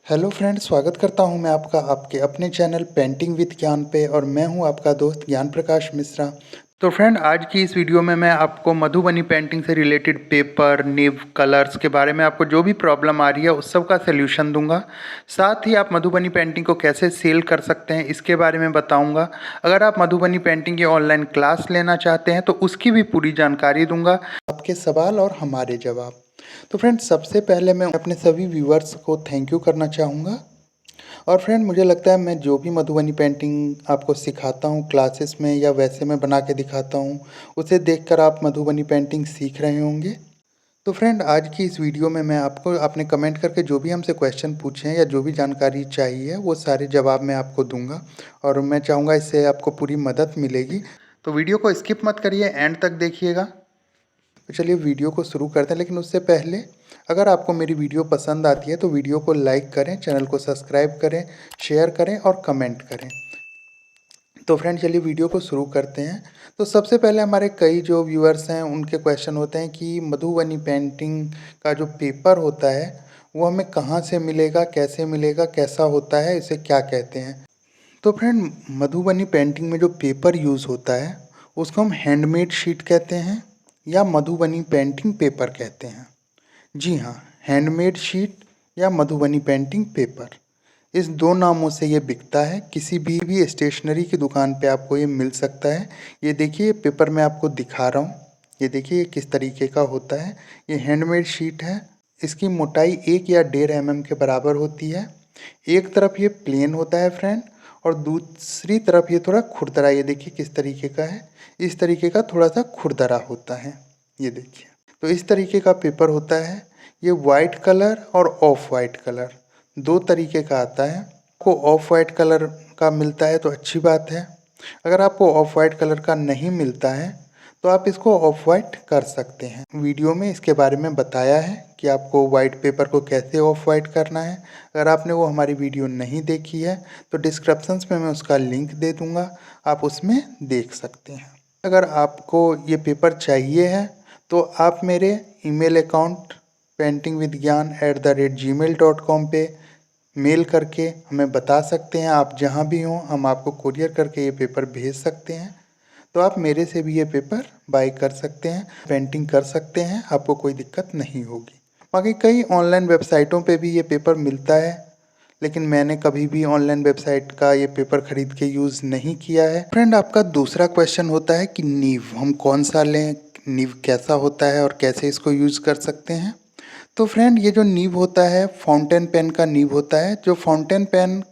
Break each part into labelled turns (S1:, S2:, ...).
S1: Hello friends, स्वागत करता हूं मैं आपका आपके अपने चैनल पेंटिंग विद ज्ञान पे और मैं हूं आपका दोस्त ज्ञान प्रकाश मिश्रा। तो फ्रेंड, आज की इस वीडियो में मैं आपको मधुबनी पेंटिंग से रिलेटेड पेपर, निब, कलर्स के बारे में आपको जो भी प्रॉब्लम आ रही है उस सब का सलूशन दूंगा। साथ ही आप मधुबनी पेंटिंग को कैसे सेल कर सकते हैं इसके बारे में बताऊंगा। अगर आप मधुबनी पेंटिंग की ऑनलाइन क्लास लेना चाहते हैं तो उसकी भी पूरी जानकारी दूंगा, आपके सवाल और हमारे जवाब। तो फ्रेंड, सबसे पहले मैं अपने सभी व्यूअर्स को थैंक यू करना चाहूँगा। और फ्रेंड, मुझे लगता है मैं जो भी मधुबनी पेंटिंग आपको सिखाता हूँ क्लासेस में या वैसे मैं बना के दिखाता हूँ, उसे देखकर आप मधुबनी पेंटिंग सीख रहे होंगे। तो फ्रेंड, आज की इस वीडियो में मैं आपको आपने कमेंट करके जो भी हमसे क्वेश्चन पूछे हैं या जो भी जानकारी चाहिए वो सारे जवाब मैं आपको दूंगा और मैं चाहूँगा इससे आपको पूरी मदद मिलेगी। तो वीडियो को स्किप मत करिए, एंड तक देखिएगा। तो चलिए वीडियो को शुरू करते हैं, लेकिन उससे पहले अगर आपको मेरी वीडियो पसंद आती है तो वीडियो को लाइक करें, चैनल को सब्सक्राइब करें, शेयर करें और कमेंट करें। तो फ्रेंड, चलिए वीडियो को शुरू करते हैं। तो सबसे पहले हमारे कई जो व्यूअर्स हैं उनके क्वेश्चन होते हैं कि मधुबनी पेंटिंग का जो पेपर होता है वो हमें कहाँ से मिलेगा, कैसे मिलेगा, कैसा होता है, इसे क्या कहते हैं। तो फ्रेंड, मधुबनी पेंटिंग में जो पेपर यूज़ होता है उसको हम हैंडमेड शीट कहते हैं या मधुबनी पेंटिंग पेपर कहते हैं। जी हाँ, हैंडमेड शीट या मधुबनी पेंटिंग पेपर, इस दो नामों से ये बिकता है। किसी भी स्टेशनरी की दुकान पे आपको ये मिल सकता है। ये देखिए, ये पेपर मैं आपको दिखा रहा हूँ। ये देखिए ये किस तरीके का होता है। ये हैंडमेड शीट है। इसकी मोटाई 1 या 1.5 mm के बराबर होती है। एक तरफ ये प्लेन होता है फ्रेंड और दूसरी तरफ ये थोड़ा खुरदरा। ये देखिए किस तरीके का है। इस तरीके का थोड़ा सा खुरदरा होता है। ये देखिए, तो इस तरीके का पेपर होता है। ये वाइट कलर और ऑफ वाइट कलर दो तरीके का आता है। आपको ऑफ वाइट कलर का मिलता है तो अच्छी बात है। अगर आपको ऑफ वाइट कलर का नहीं मिलता है तो आप इसको ऑफ वाइट कर सकते हैं। वीडियो में इसके बारे में बताया है कि आपको वाइट पेपर को कैसे ऑफ वाइट करना है। अगर आपने वो हमारी वीडियो नहीं देखी है तो डिस्क्रिप्शंस में मैं उसका लिंक दे दूँगा, आप उसमें देख सकते हैं। अगर आपको ये पेपर चाहिए है तो आप मेरे ईमेल अकाउंट paintingvidgyan@gmail.com पे मेल करके हमें बता सकते हैं। आप जहाँ भी हों हम आपको कुरियर करके ये पेपर भेज सकते हैं। तो आप मेरे से भी ये पेपर बाय कर सकते हैं, पेंटिंग कर सकते हैं, आपको कोई दिक्कत नहीं होगी। बाकी कई ऑनलाइन वेबसाइटों पे भी ये पेपर मिलता है, लेकिन मैंने कभी भी ऑनलाइन वेबसाइट का ये पेपर खरीद के यूज़ नहीं किया है। फ्रेंड, आपका दूसरा क्वेश्चन होता है कि नीव हम कौन सा लें, नीव कैसा होता है और कैसे इसको यूज़ कर सकते हैं। तो फ्रेंड, ये जो नीव होता है फाउंटेन पेन का नीव होता है। जो फाउंटेन पेन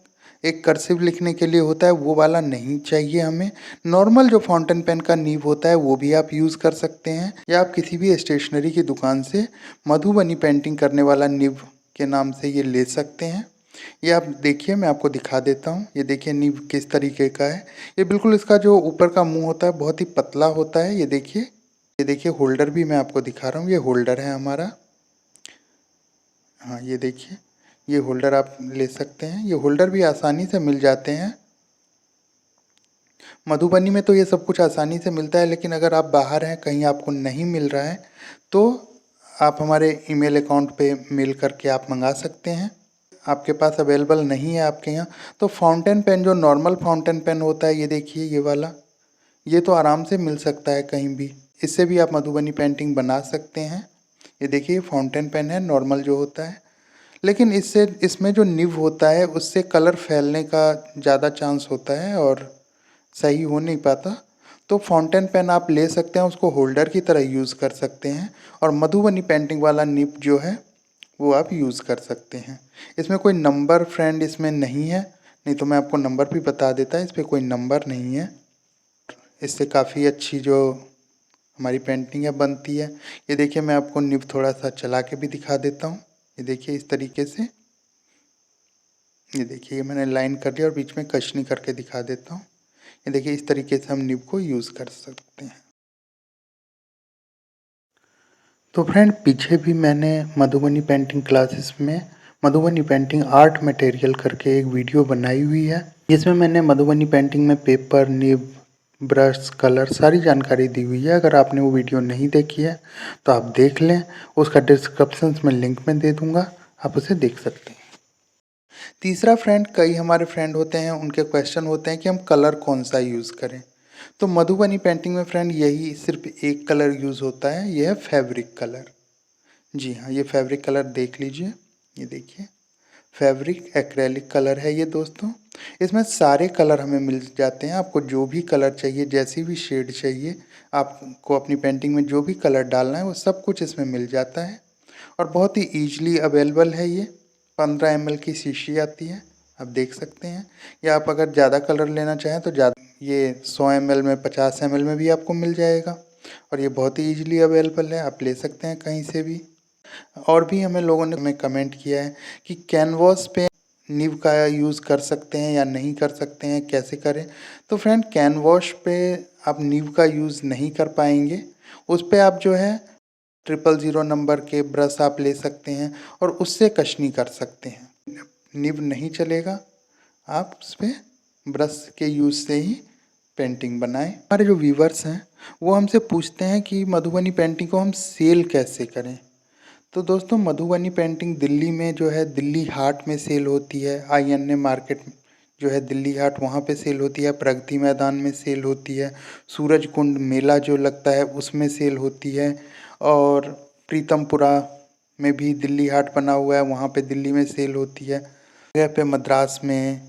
S1: एक कर्सिव लिखने के लिए होता है वो वाला नहीं चाहिए हमें। नॉर्मल जो फाउंटेन पेन का नीव होता है वो भी आप यूज़ कर सकते हैं, या आप किसी भी स्टेशनरी की दुकान से मधुबनी पेंटिंग करने वाला नीव के नाम से ये ले सकते हैं। ये आप देखिए, मैं आपको दिखा देता हूँ। ये देखिए नीव किस तरीके का है। ये बिल्कुल, इसका जो ऊपर का मुंह होता है बहुत ही पतला होता है। ये देखिए होल्डर भी मैं आपको दिखा रहा हूँ। ये होल्डर है हमारा। हाँ, ये देखिए, ये होल्डर आप ले सकते हैं। ये होल्डर भी आसानी से मिल जाते हैं। मधुबनी में तो ये सब कुछ आसानी से मिलता है, लेकिन अगर आप बाहर हैं, कहीं आपको नहीं मिल रहा है तो आप हमारे ईमेल अकाउंट पे मेल करके आप मंगा सकते हैं। आपके पास अवेलेबल नहीं है आपके यहाँ तो फाउंटेन पेन, जो नॉर्मल फाउंटेन पेन होता है, ये देखिए ये वाला, ये तो आराम से मिल सकता है कहीं भी। इससे भी आप मधुबनी पेंटिंग बना सकते हैं। ये देखिए फाउंटेन पेन है नॉर्मल जो होता है, लेकिन इससे इसमें जो निब होता है उससे कलर फैलने का ज़्यादा चांस होता है और सही हो नहीं पाता। तो फाउंटेन पेन आप ले सकते हैं, उसको होल्डर की तरह यूज़ कर सकते हैं। और मधुबनी पेंटिंग वाला निब जो है वो आप यूज़ कर सकते हैं। इसमें कोई नंबर फ्रेंड इसमें नहीं है, नहीं तो मैं आपको नंबर भी बता देता। इस पर कोई नंबर नहीं है। इससे काफ़ी अच्छी जो हमारी पेंटिंग है बनती है। ये देखिए, मैं आपको निब थोड़ा सा चला के भी दिखा देता हूँ। ये देखिए इस तरीके से, ये देखिए ये मैंने लाइन कर लिया और बीच में कशनी करके दिखा देता हूँ। ये देखिए इस तरीके से हम निब को यूज़ कर सकते हैं। तो फ्रेंड, पीछे भी मैंने मधुबनी पेंटिंग क्लासेस में मधुबनी पेंटिंग आर्ट मटेरियल करके एक वीडियो बनाई हुई है, जिसमें मैंने मधुबनी पेंटिंग में पेपर, निब, ब्रश, कलर सारी जानकारी दी हुई है। अगर आपने वो वीडियो नहीं देखी है तो आप देख लें, उसका डिस्क्रिप्शन में लिंक में दे दूँगा, आप उसे देख सकते हैं। तीसरा फ्रेंड, कई हमारे फ्रेंड होते हैं, उनके क्वेश्चन होते हैं कि हम कलर कौन सा यूज़ करें। तो मधुबनी पेंटिंग में फ्रेंड यही सिर्फ एक कलर यूज़ होता है, यह है फैब्रिक कलर। जी हाँ, ये फैब्रिक कलर देख लीजिए, ये देखिए फैब्रिक एक्रेलिक कलर है ये दोस्तों। इसमें सारे कलर हमें मिल जाते हैं, आपको जो भी कलर चाहिए, जैसी भी शेड चाहिए, आपको अपनी पेंटिंग में जो भी कलर डालना है वो सब कुछ इसमें मिल जाता है। और बहुत ही ईज़िली अवेलेबल है ये। 15 ml की शीशी आती है, आप देख सकते हैं। या आप अगर ज़्यादा कलर लेना चाहें तो ज़्यादा, ये 100 ml में, 50 ml में भी आपको मिल जाएगा। और ये बहुत ही ईज़िली अवेलेबल है, आप ले सकते हैं कहीं से भी। और भी हमें लोगों ने हमें कमेंट किया है कि कैनवास पे निब का यूज़ कर सकते हैं या नहीं कर सकते हैं, कैसे करें। तो फ्रेंड, कैनवास पे आप निब का यूज़ नहीं कर पाएंगे। उस पे आप जो है 000 नंबर के ब्रश आप ले सकते हैं और उससे कशनी कर सकते हैं। निब नहीं चलेगा, आप उस पे ब्रश के यूज़ से ही पेंटिंग बनाएं। हमारे जो व्यूवर्स हैं वो हमसे पूछते हैं कि मधुबनी पेंटिंग को हम सेल कैसे करें। तो दोस्तों, मधुबनी पेंटिंग दिल्ली में जो है दिल्ली हाट में सेल होती है। INA मार्केट जो है दिल्ली हाट, वहाँ पे सेल होती है। प्रगति मैदान में सेल होती है। सूरज कुंड मेला जो लगता है उसमें सेल होती है। और प्रीतमपुरा में भी दिल्ली हाट बना हुआ है, वहाँ पे दिल्ली में सेल होती है। जगह पे मद्रास में,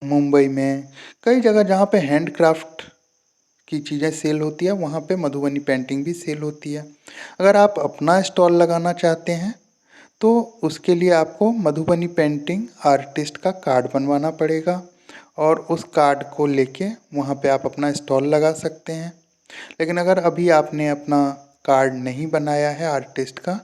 S1: मुंबई में, कई जगह जहाँ पे हैंडक्राफ्ट की चीज़ें सेल होती है, वहाँ पे मधुबनी पेंटिंग भी सेल होती है। अगर आप अपना स्टॉल लगाना चाहते हैं तो उसके लिए आपको मधुबनी पेंटिंग आर्टिस्ट का कार्ड बनवाना पड़ेगा और उस कार्ड को लेके वहाँ पे आप अपना स्टॉल लगा सकते हैं। लेकिन अगर अभी आपने अपना कार्ड नहीं बनाया है आर्टिस्ट का,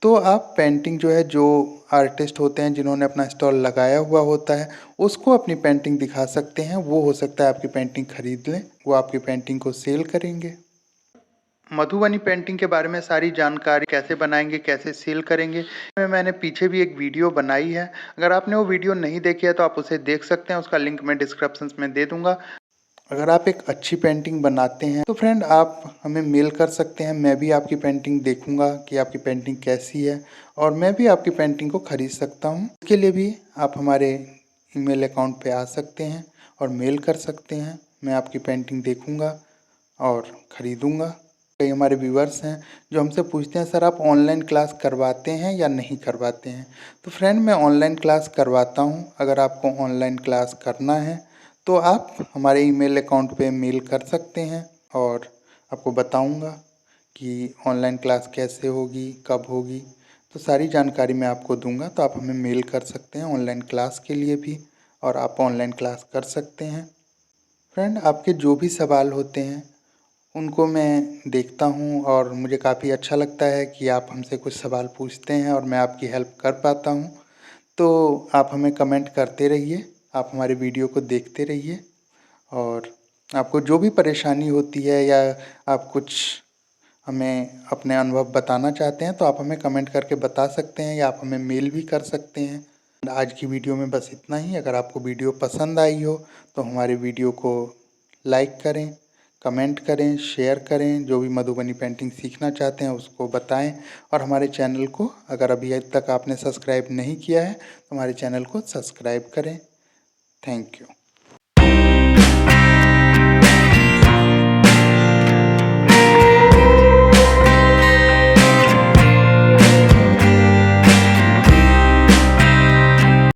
S1: तो आप पेंटिंग जो है, जो आर्टिस्ट होते हैं जिन्होंने अपना स्टॉल लगाया हुआ होता है, उसको अपनी पेंटिंग दिखा सकते हैं। वो हो सकता है आपकी पेंटिंग खरीद लें, वो आपकी पेंटिंग को सेल करेंगे। मधुबनी पेंटिंग के बारे में सारी जानकारी कैसे बनाएंगे, कैसे सेल करेंगे, मैंने पीछे भी एक वीडियो बनाई है। अगर आपने वो वीडियो नहीं देखी है तो आप उसे देख सकते हैं, उसका लिंक मैं डिस्क्रिप्शन में दे दूंगा। अगर आप एक अच्छी पेंटिंग बनाते हैं तो फ्रेंड आप हमें मेल कर सकते हैं। मैं भी आपकी पेंटिंग देखूंगा कि आपकी पेंटिंग कैसी है और मैं भी आपकी पेंटिंग को खरीद सकता हूं। इसके लिए भी आप हमारे ईमेल अकाउंट पे आ सकते हैं और मेल कर सकते हैं। मैं आपकी पेंटिंग देखूंगा और ख़रीदूँगा। कई हमारे व्यूअर्स हैं जो हमसे पूछते हैं, सर आप ऑनलाइन क्लास करवाते हैं या नहीं करवाते हैं। तो फ्रेंड, मैं ऑनलाइन क्लास करवाता हूँ। अगर आपको ऑनलाइन क्लास करना है तो आप हमारे ईमेल अकाउंट पे मेल कर सकते हैं और आपको बताऊँगा कि ऑनलाइन क्लास कैसे होगी, कब होगी। तो सारी जानकारी मैं आपको दूंगा, तो आप हमें मेल कर सकते हैं ऑनलाइन क्लास के लिए भी और आप ऑनलाइन क्लास कर सकते हैं। फ्रेंड, आपके जो भी सवाल होते हैं उनको मैं देखता हूँ और मुझे काफ़ी अच्छा लगता है कि आप हमसे कुछ सवाल पूछते हैं और मैं आपकी हेल्प कर पाता हूँ। तो आप हमें कमेंट करते रहिए, आप हमारे वीडियो को देखते रहिए और आपको जो भी परेशानी होती है या आप कुछ हमें अपने अनुभव बताना चाहते हैं तो आप हमें कमेंट करके बता सकते हैं या आप हमें मेल भी कर सकते हैं। आज की वीडियो में बस इतना ही। अगर आपको वीडियो पसंद आई हो तो हमारे वीडियो को लाइक करें, कमेंट करें, शेयर करें। जो भी मधुबनी पेंटिंग सीखना चाहते हैं उसको बताएं और हमारे चैनल को अगर अभी तक आपने सब्सक्राइब नहीं किया है तो हमारे चैनल को सब्सक्राइब करें। Thank you.